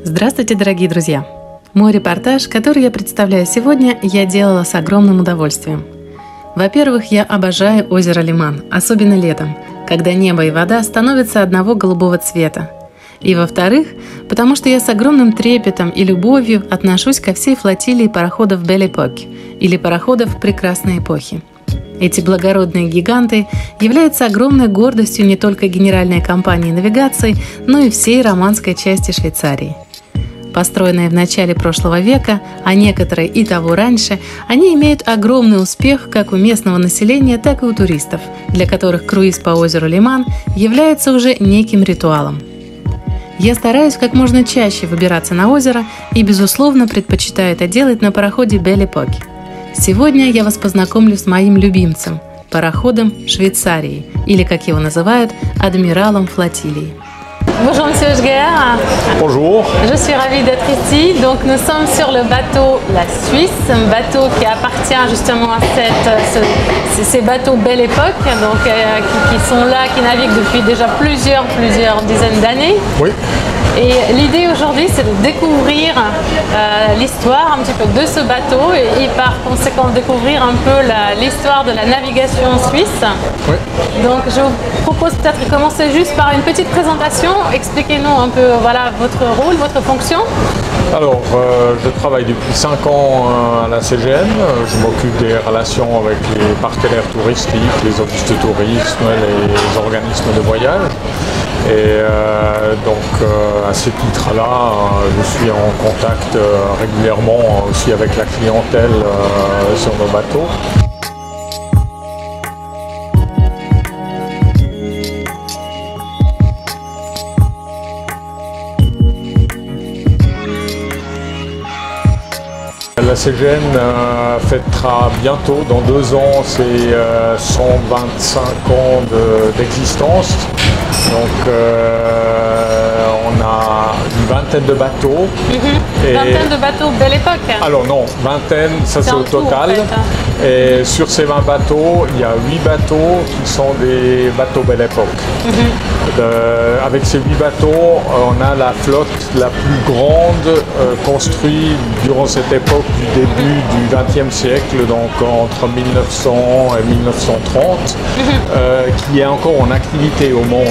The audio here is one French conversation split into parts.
Здравствуйте, дорогие друзья! Мой репортаж, который я представляю сегодня, я делала с огромным удовольствием. Во-первых, я обожаю озеро Лиман, особенно летом, когда небо и вода становятся одного голубого цвета. И во-вторых, потому что я с огромным трепетом и любовью отношусь ко всей флотилии пароходов Belle Époque, или пароходов прекрасной эпохи. Эти благородные гиганты являются огромной гордостью не только генеральной компании навигации, но и всей романской части Швейцарии. Построенные в начале прошлого века, а некоторые и того раньше, они имеют огромный успех как у местного населения, так и у туристов, для которых круиз по озеру Лиман является уже неким ритуалом. Я стараюсь как можно чаще выбираться на озеро и, безусловно, предпочитаю это делать на пароходе Belle Époque. Сегодня я вас познакомлю с моим любимцем – пароходом Швейцарии, или, как его называют, адмиралом флотилии. Bonjour Monsieur Hochger. Bonjour. Je suis ravie d'être ici. Donc nous sommes sur le bateau La Suisse, un bateau qui appartient justement à ces bateaux Belle Époque, donc qui sont là, qui naviguent depuis déjà plusieurs dizaines d'années. Oui. Et l'idée aujourd'hui, c'est de découvrir l'histoire un petit peu de ce bateau et par conséquent découvrir un peu l'histoire de la navigation suisse. Oui. Donc je vous propose peut-être de commencer juste par une petite présentation. Expliquez-nous un peu voilà, votre rôle, votre fonction. Alors, je travaille depuis 5 ans à la CGN. Je m'occupe des relations avec les partenaires touristiques, les offices de tourisme, les organismes de voyage. Et donc à ce titre-là, je suis en contact régulièrement aussi avec la clientèle sur nos bateaux. La CGN fêtera bientôt, dans 2 ans, ses 125 ans d'existence. Donc on a une vingtaine de bateaux. Une vingtaine de bateaux Belle Époque. Alors non, vingtaine, ça c'est au total. En fait. Et sur ces 20 bateaux, il y a 8 bateaux qui sont des bateaux Belle Époque. Avec ces 8 bateaux, on a la flotte la plus grande construite durant cette époque du début du XXe siècle, donc entre 1900 et 1930, qui est encore en activité au monde.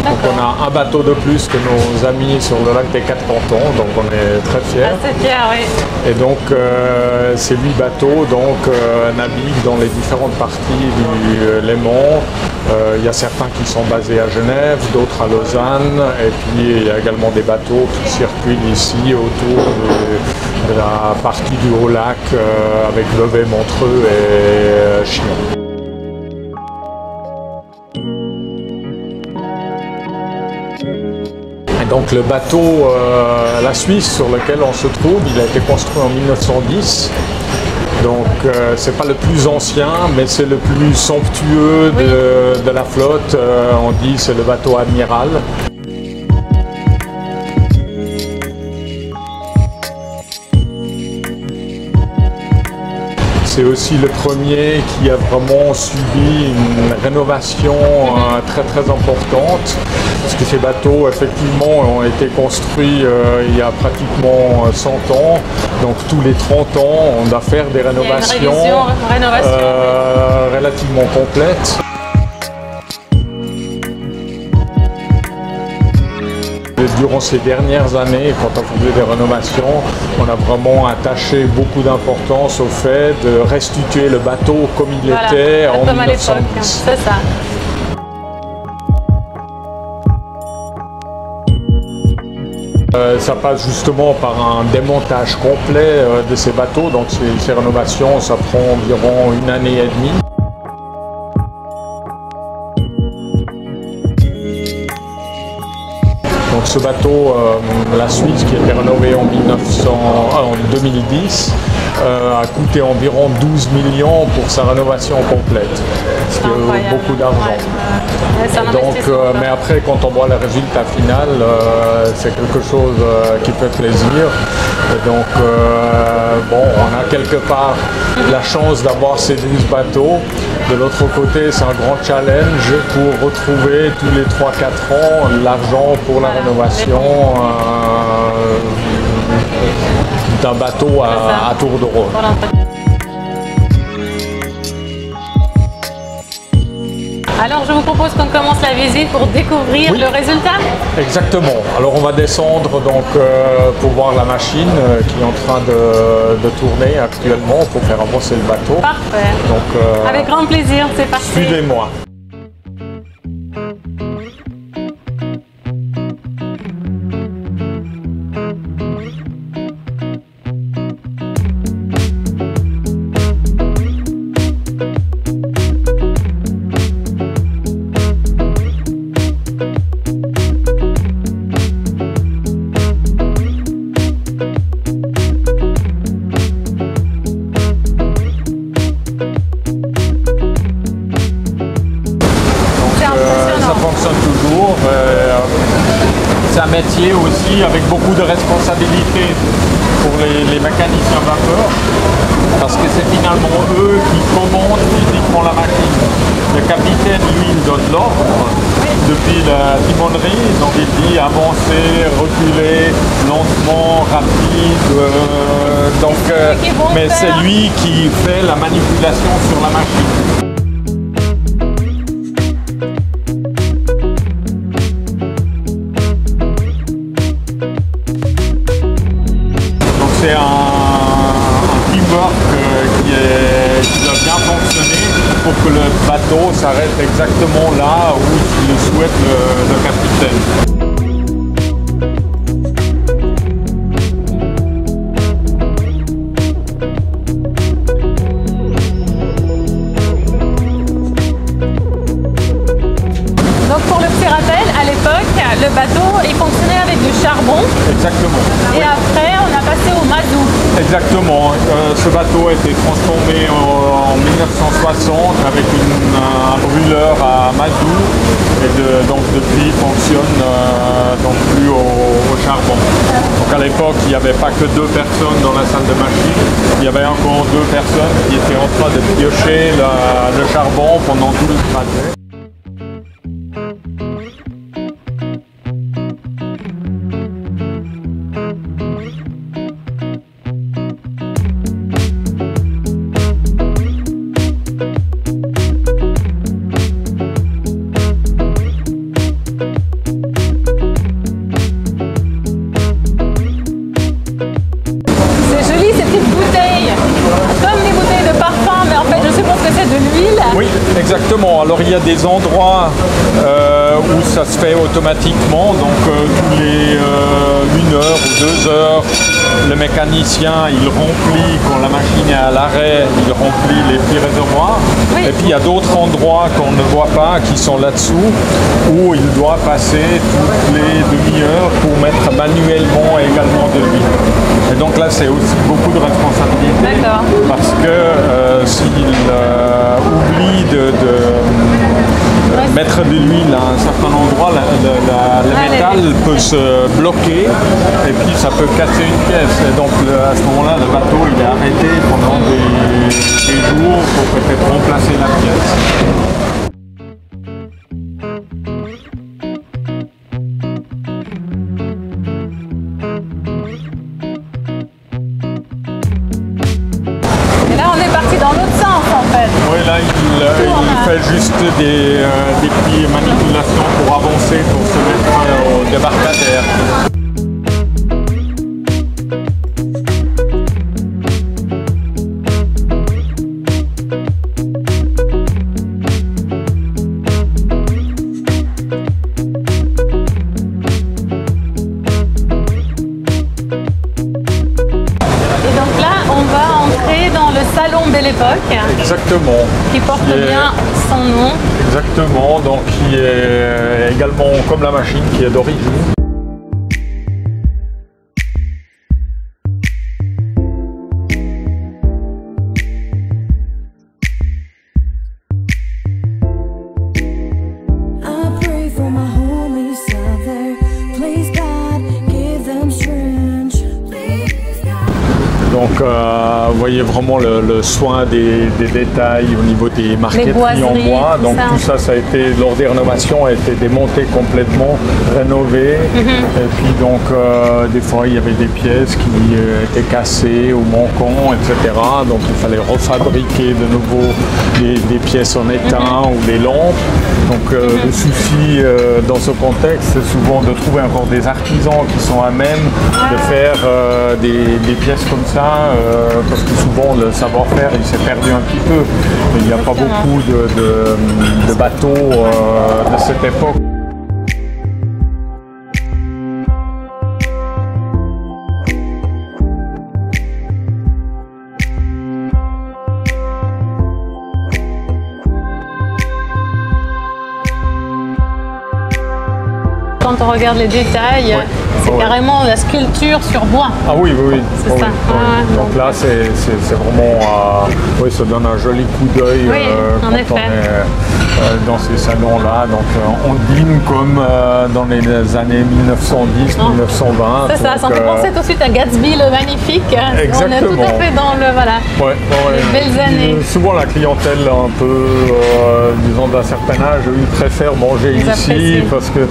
Donc on a un bateau de plus que nos amis sur le lac des 4 cantons, donc on est très fiers. Assez fiers, oui. Et donc ces 8 bateaux naviguent dans les différentes parties du Léman. Il y a certains qui sont basés à Genève, d'autres à Lausanne, et puis il y a également des bateaux qui circulent ici autour de la partie du Haut-Lac avec Vevey, Montreux et Chinon. Donc le bateau La Suisse sur lequel on se trouve, il a été construit en 1910. Donc c'est pas le plus ancien, mais c'est le plus somptueux de la flotte. On dit c'est le bateau amiral. C'est aussi le premier qui a vraiment subi une rénovation très importante. Parce que ces bateaux, effectivement, ont été construits il y a pratiquement 100 ans. Donc tous les 30 ans, on doit faire des rénovations relativement complètes. Durant ces dernières années, quand on faisait des rénovations, on a vraiment attaché beaucoup d'importance au fait de restituer le bateau comme il était en 1910. C'est ça. Ça passe justement par un démontage complet de ces bateaux, donc ces rénovations, ça prend environ 1 année et demie. Donc ce bateau, la Suisse, qui a été rénové en 2010, a coûté environ 12 millions pour sa rénovation complète, ce qui est beaucoup d'argent. Donc, mais après, quand on voit le résultat final, c'est quelque chose qui fait plaisir. Et donc, bon, on a quelque part la chance d'avoir ces 12 bateaux. De l'autre côté, c'est un grand challenge pour retrouver tous les 3-4 ans l'argent pour la rénovation d'un bateau à tour de rôle. Alors je vous propose qu'on commence la visite pour découvrir le résultat. Exactement. Alors on va descendre donc pour voir la machine qui est en train de tourner actuellement pour faire avancer le bateau. Parfait. Donc, avec grand plaisir, c'est parti. Suivez-moi. C'est un métier aussi avec beaucoup de responsabilités pour les mécaniciens vapeur, parce que c'est finalement eux qui commandent physiquement la machine. Le capitaine, lui, il donne l'ordre depuis la timonerie, donc il dit avancer, reculer, lentement, rapide, mais c'est lui qui fait la manipulation sur la machine. C'est un teamwork qui doit bien fonctionner pour que le bateau s'arrête exactement là où le souhaite le capitaine. Donc pour le petit rappel, à l'époque, le bateau il fonctionnait avec du charbon. Exactement. Et après, on a passé au mazout. Exactement. Ce bateau a été transformé en 1960 avec un brûleur à mazout et donc depuis il fonctionne donc plus au charbon. Donc à l'époque, il n'y avait pas que 2 personnes dans la salle de machine. Il y avait encore 2 personnes qui étaient en train de piocher le charbon pendant tout le trajet. Oui, exactement. Alors il y a des endroits où ça se fait automatiquement, donc tous les 1 heure ou 2 heures, le mécanicien il remplit, quand la machine est à l'arrêt, il remplit les petits réservoirs. Oui. Et puis il y a d'autres endroits qu'on ne voit pas, qui sont là-dessous, où il doit passer toutes les demi-heures pour mettre manuellement également de l'huile. Et donc là c'est aussi beaucoup de responsabilité, parce que s'il oublie de mettre de l'huile à un certain endroit, le métal peut se bloquer et puis ça peut casser une pièce. Et donc à ce moment-là, le bateau il est arrêté pendant des jours pour peut-être remplacer la pièce. Oui, là, il fait juste des petites manipulations pour avancer, pour se mettre au débarcadère. Salon Belle Époque. Exactement. Qui porte bien son nom. Exactement, donc qui est également comme la machine qui est d'origine. Donc vous voyez vraiment le soin des détails au niveau des marqueteries en bois. Donc tout ça, ça a été, lors des rénovations, a été démonté complètement, rénové. Et puis donc des fois il y avait des pièces qui étaient cassées ou manquantes, etc. Donc il fallait refabriquer de nouveau des pièces en étain ou des lampes. Donc le souci dans ce contexte, c'est souvent de trouver encore des artisans qui sont à même de faire des pièces comme ça, parce que souvent le savoir-faire il s'est perdu un petit peu. Il n'y a pas beaucoup de bateaux de cette époque. Quand on regarde les détails, c'est carrément la sculpture sur bois. Ah oui, oui, oui. C'est ça. Donc là, c'est vraiment, oui, ça donne un joli coup d'œil quand on est dans ces salons-là. Donc on dîne comme dans les années 1910, 1920. C'est ça, ça me fait penser tout de suite à Gatsby le Magnifique. Exactement. On est tout à fait dans le, voilà, les belles années. Souvent la clientèle un peu, disons d'un certain âge, ils préfèrent manger ici parce que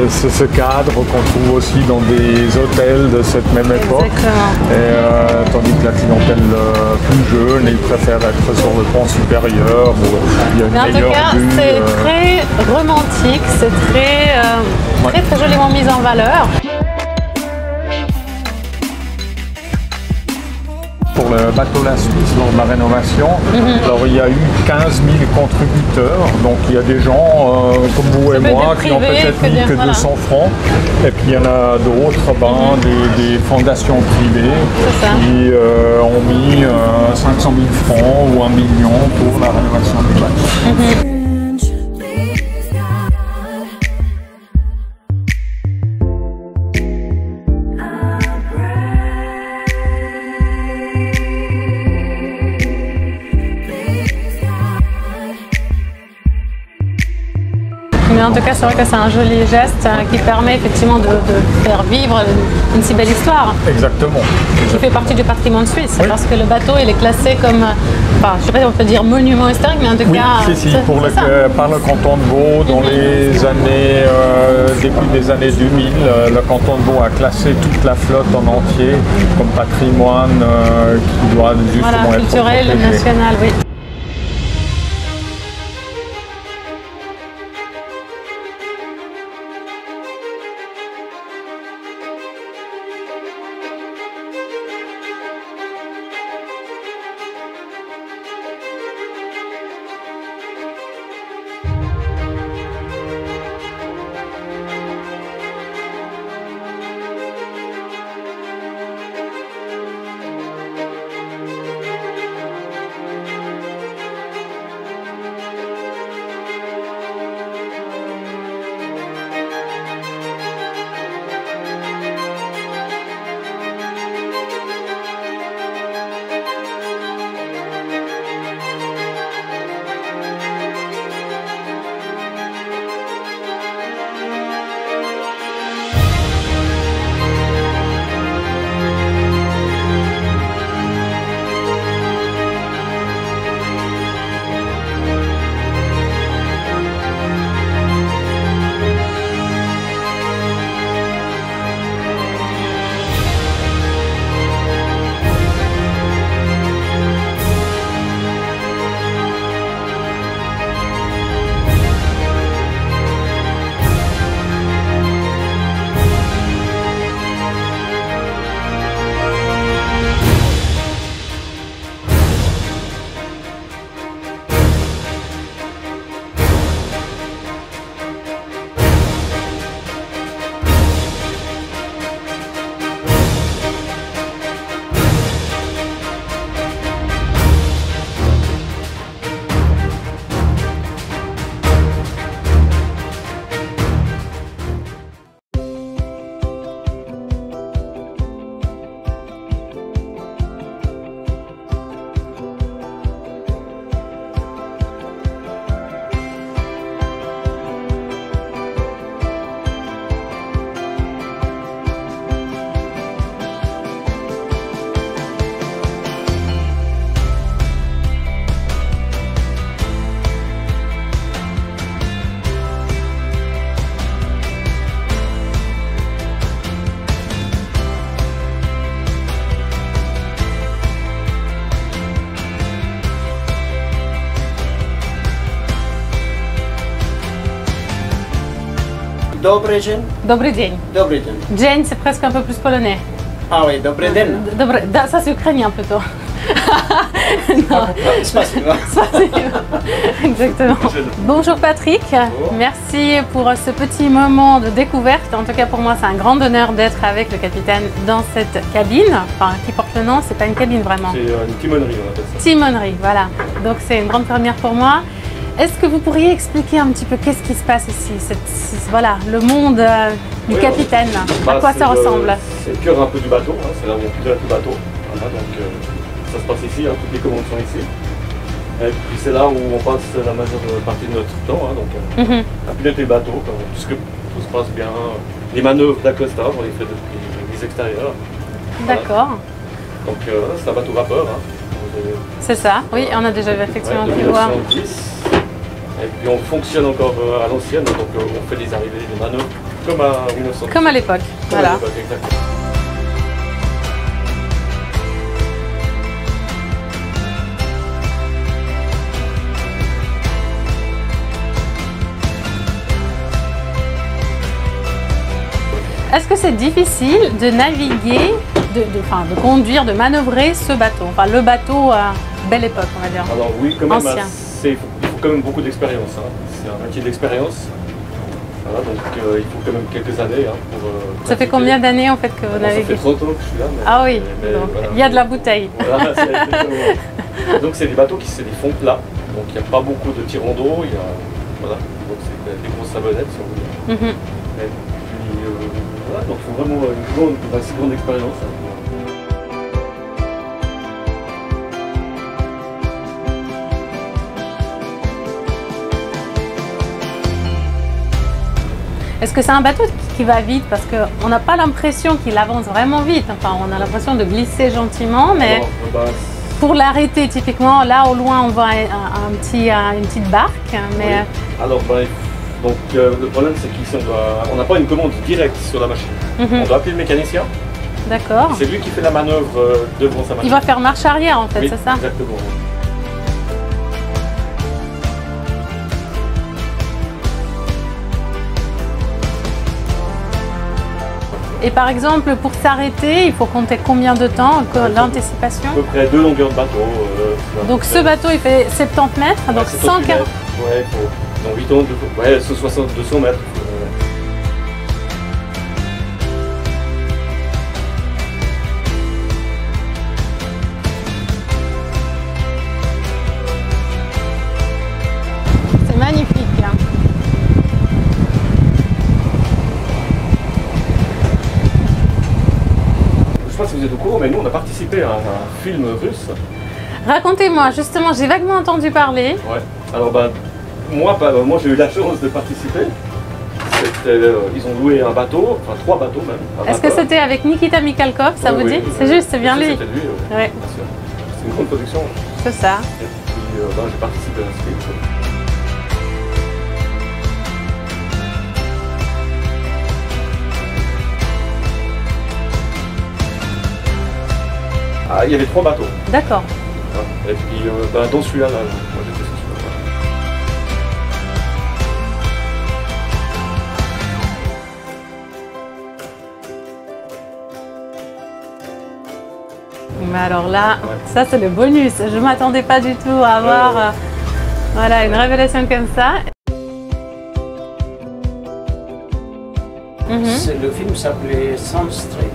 c'est ce cadre qu'on trouve aussi dans des hôtels de cette même époque. Et, tandis que la clientèle plus jeune, ils préfèrent être sur le pan supérieur où il y a une meilleure vue. C'est très romantique, c'est très joliment mis en valeur. Pour le bateau La Suisse, lors de la rénovation, alors il y a eu 15 000 contributeurs, donc il y a des gens comme vous et moi qui n'ont peut-être mis que 200 francs, et puis il y en a d'autres, des fondations privées qui ont mis 500 000 francs ou 1 million pour la rénovation du bateau. Mais en tout cas, c'est vrai que c'est un joli geste qui permet effectivement de faire vivre une si belle histoire. Exactement. Qui fait partie du patrimoine suisse, parce que le bateau, il est classé comme, enfin, je ne sais pas si on peut dire monument historique, mais en tout cas... Par le canton de Vaud, dans les années, début des années 2000, le canton de Vaud a classé toute la flotte en entier comme patrimoine qui doit justement être culturel, protégé. National, oui. Dobry dzień. Dobry dzień. Dobry dzień. Dzień, c'est presque un peu plus polonais. Ah oui, dobry dzień. Ça c'est ukrainien plutôt. Non. Spasibo. Exactement. Bonjour Patrick, merci pour ce petit moment de découverte. En tout cas pour moi c'est un grand honneur d'être avec le capitaine dans cette cabine, enfin qui porte le nom, c'est pas une cabine vraiment. C'est une timonerie on appelle ça. Timonerie, voilà. Donc c'est une grande première pour moi. Est-ce que vous pourriez expliquer un petit peu qu'est-ce qui se passe ici, voilà, le monde du capitaine, à quoi ça ressemble? C'est le cœur un peu du bateau, hein, c'est là où on pilote le bateau. Voilà, donc ça se passe ici, hein, toutes les commandes sont ici. Et puis c'est là où on passe la majeure partie de notre temps, hein, donc à piloter le bateau, puisque tout se passe bien. Les manœuvres d'accostage, on les fait depuis les extérieurs. D'accord. Voilà. Donc c'est un bateau vapeur. Hein. C'est ça, oui, on a déjà vu effectivement de pu voir. 1910. Et puis on fonctionne encore à l'ancienne, donc on fait des arrivées, des manœuvres, comme à 1910. Comme à l'époque, voilà. Exactement. Est-ce que c'est difficile de naviguer, de conduire, de manœuvrer ce bateau, enfin le bateau à belle époque on va dire? Alors oui, quand même, ancien. Il faut quand même beaucoup d'expérience, hein. C'est un métier d'expérience, voilà, donc il faut quand même quelques années hein, pour... ça fait combien d'années en fait que vous naviguez? Ça fait 30 ans que je suis là. Mais, ah oui, donc, voilà, il y a de la bouteille. Voilà, donc c'est des bateaux c'est des fonds plats, donc il n'y a pas beaucoup de tirants d'eau, voilà, donc c'est des grosses savonnettes si on veut dire. Et puis voilà, donc il faut vraiment une assez grande expérience. Hein. Est-ce que c'est un bateau qui va vite? Parce qu'on n'a pas l'impression qu'il avance vraiment vite. Enfin, on a l'impression de glisser gentiment, mais Alors, pour l'arrêter, typiquement, là au loin, on voit une petite barque. Mais... Oui. Alors, donc, le problème, c'est qu'ici, on n'a pas une commande directe sur la machine. On doit appeler le mécanicien. D'accord. C'est lui qui fait la manœuvre devant sa machine. Il va faire marche arrière, en fait, oui, c'est ça? Exactement. Et par exemple, pour s'arrêter, il faut compter combien de temps, l'anticipation? À peu près 2 longueurs de bateau. Donc ce bateau, il fait 70 mètres, ouais, donc 140... Ouais, dans 8 ans, ouais, 200 mètres. C'est magnifique. Hein. Je sais pas si vous êtes au courant, mais nous on a participé à un film russe. Racontez-moi, justement, j'ai vaguement entendu parler. Ouais. Alors moi j'ai eu la chance de participer. Ils ont loué un bateau, enfin 3 bateaux même. Est-ce que c'était avec Nikita Mikhalkov, ça vous dit? C'est juste, c'est bien lui. C'était lui, oui. Ouais. C'est une grande production. C'est ça. Et puis j'ai participé à ce film. Ah, il y avait 3 bateaux. D'accord. Et puis dans celui-là, moi j'étais sur celui-là. Mais alors là, ça c'est le bonus. Je ne m'attendais pas du tout à avoir voilà, une révélation comme ça. Le film s'appelait Soundstream.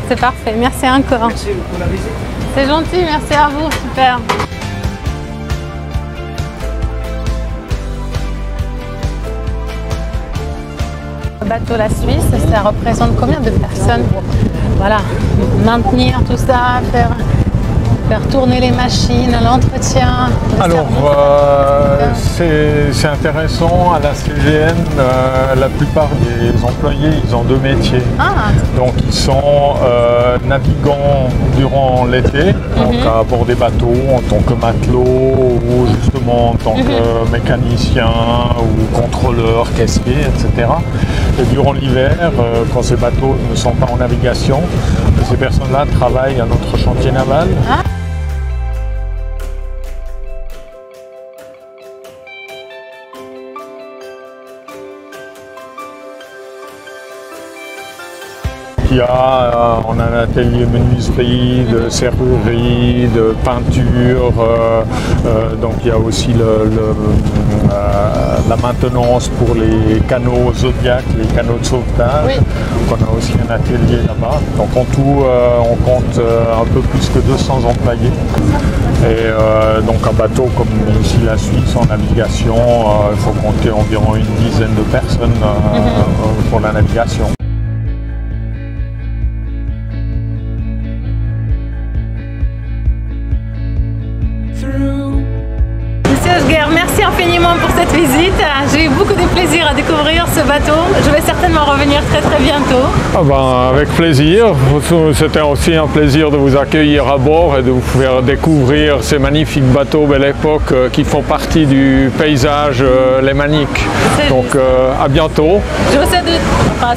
C'est parfait, merci encore. Merci pour la visite. C'est gentil, merci à vous, super. Le bateau La Suisse, ça représente combien de personnes? Voilà, maintenir tout ça, faire faire tourner les machines, l'entretien. Alors, c'est intéressant. À la CGN, la plupart des employés, ils ont deux métiers. Ah. Donc, ils sont navigants durant l'été, donc à bord des bateaux, en tant que matelot ou justement en tant que mécanicien ou contrôleur, caissier, etc. Et durant l'hiver, quand ces bateaux ne sont pas en navigation, ces personnes-là travaillent à notre chantier naval. Ah. On a un atelier menuiserie, de serrurerie, de peinture, donc il y a aussi la maintenance pour les canaux Zodiac, les canaux de sauvetage. Oui. Donc on a aussi un atelier là-bas. Donc en tout, on compte un peu plus que 200 employés. Et donc un bateau comme ici la Suisse en navigation, il faut compter environ une dizaine de personnes pour la navigation. Monsieur Oeschger, merci infiniment pour cette visite. J'ai eu beaucoup de plaisir à découvrir ce bateau. Je vais certainement revenir très bientôt. Ah ben, avec plaisir. C'était aussi un plaisir de vous accueillir à bord et de vous faire découvrir ces magnifiques bateaux Belle Époque qui font partie du paysage lémanique. Donc à bientôt. Je vous souhaite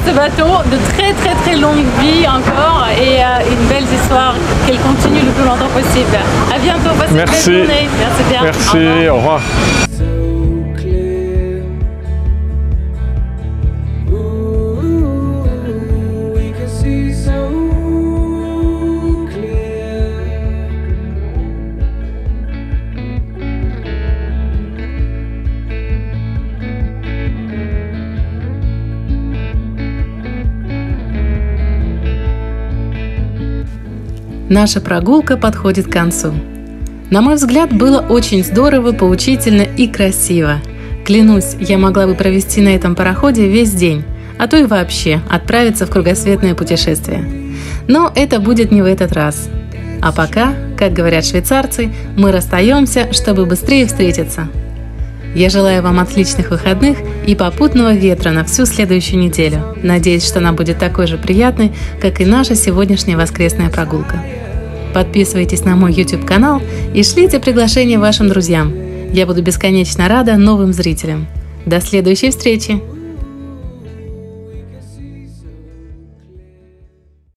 ce bateau de très longue vie encore et une belle histoire, qu'elle continue le plus longtemps possible. À bientôt, passez une belle journée. Merci bien. Merci, au revoir. Наша прогулка подходит к концу. На мой взгляд, было очень здорово, поучительно и красиво. Клянусь, я могла бы провести на этом пароходе весь день, а то и вообще отправиться в кругосветное путешествие. Но это будет не в этот раз. А пока, как говорят швейцарцы, мы расстаемся, чтобы быстрее встретиться. Я желаю вам отличных выходных и попутного ветра на всю следующую неделю. Надеюсь, что она будет такой же приятной, как и наша сегодняшняя воскресная прогулка. Подписывайтесь на мой YouTube-канал и шлите приглашения вашим друзьям. Я буду бесконечно рада новым зрителям. До следующей встречи!